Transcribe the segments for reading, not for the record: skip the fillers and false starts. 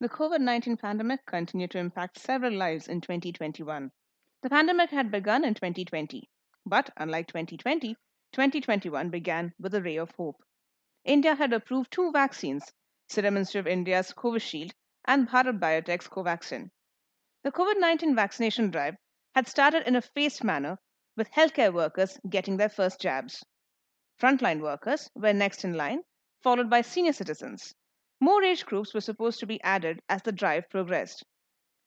The COVID-19 pandemic continued to impact several lives in 2021. The pandemic had begun in 2020, but unlike 2020, 2021 began with a ray of hope. India had approved two vaccines, Serum Institute of India's Covishield and Bharat Biotech's Covaxin. The COVID 19 vaccination drive had started in a phased manner, with healthcare workers getting their first jabs. Frontline workers were next in line, followed by senior citizens. More age groups were supposed to be added as the drive progressed.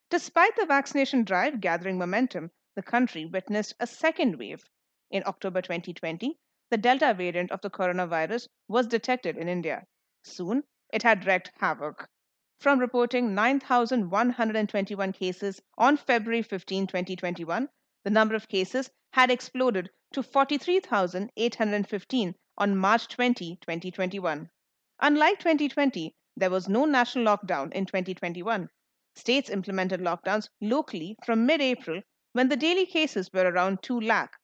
Despite the vaccination drive gathering momentum, the country witnessed a second wave. In October 2020, the Delta variant of the coronavirus was detected in India. Soon, it had wreaked havoc. From reporting 9,121 cases on February 15, 2021, the number of cases had exploded to 43,815 on March 20, 2021. Unlike 2020, there was no national lockdown in 2021. States implemented lockdowns locally from mid April when the daily cases were around 2 lakh.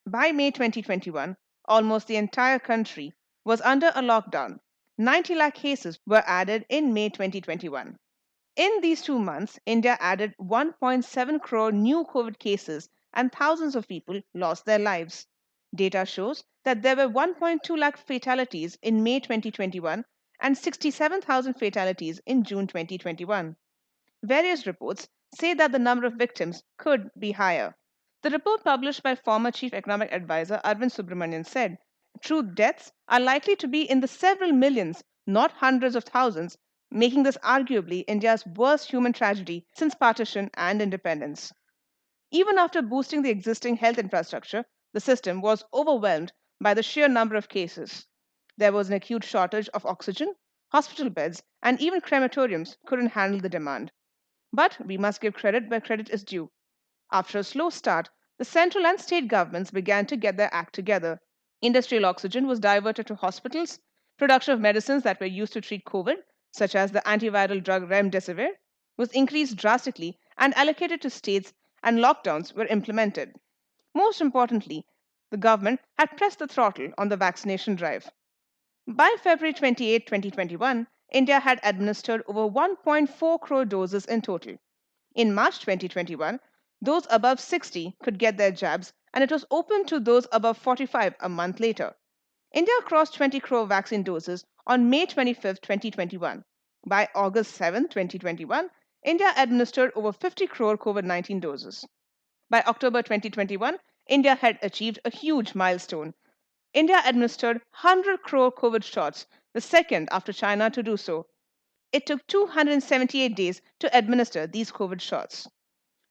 By May 2021, almost the entire country was under a lockdown. 90 lakh cases were added in May 2021. In these 2 months, India added 1.7 crore new COVID cases and thousands of people lost their lives. Data shows that there were 1.2 lakh fatalities in May 2021 and 67,000 fatalities in June 2021. Various reports say that the number of victims could be higher. The report published by former Chief Economic Advisor Arvind Subramanian said true deaths are likely to be in the several millions, not hundreds of thousands, making this arguably India's worst human tragedy since partition and independence. Even after boosting the existing health infrastructure, the system was overwhelmed by the sheer number of cases. There was an acute shortage of oxygen, hospital beds, and even crematoriums couldn't handle the demand. But we must give credit where credit is due. After a slow start, the central and state governments began to get their act together. Industrial oxygen was diverted to hospitals, production of medicines that were used to treat COVID, such as the antiviral drug remdesivir, was increased drastically and allocated to states, and lockdowns were implemented. Most importantly, the government had pressed the throttle on the vaccination drive. By February 28, 2021, India had administered over 1.4 crore doses in total. In March 2021, those above 60 could get their jabs, and it was open to those above 45 a month later. India crossed 20 crore vaccine doses on May 25, 2021. By August 7, 2021, India administered over 50 crore COVID 19 doses. By October 2021, India had achieved a huge milestone. India administered 100 crore COVID shots, the second after China to do so. It took 278 days to administer these COVID shots.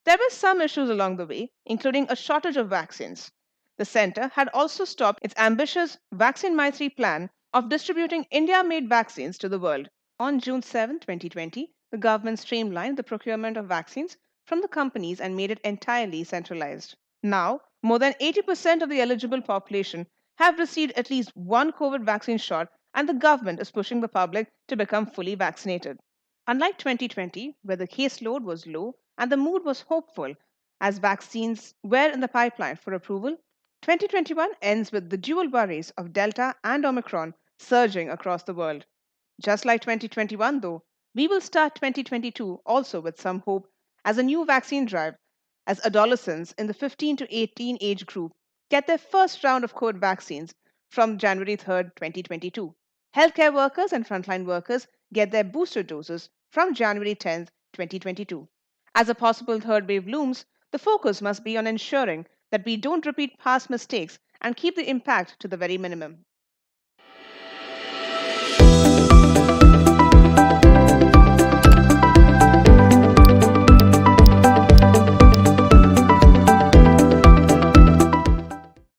There were some issues along the way, including a shortage of vaccines. The center had also stopped its ambitious Vaccine Maitri plan of distributing India made vaccines to the world. On June 7, 2020, the government streamlined the procurement of vaccines from the companies and made it entirely centralized. Now, more than 80% of the eligible population have received at least one COVID vaccine shot, and the government is pushing the public to become fully vaccinated. Unlike 2020, where the caseload was low and the mood was hopeful as vaccines were in the pipeline for approval, 2021 ends with the dual worries of Delta and Omicron surging across the world. Just like 2021, though, we will start 2022 also with some hope as a new vaccine drive, as adolescents in the 15 to 18 age group get their first round of COVID vaccines from January 3rd, 2022. Healthcare workers and frontline workers get their booster doses from January 10th, 2022. As a possible third wave looms, the focus must be on ensuring that we don't repeat past mistakes and keep the impact to the very minimum.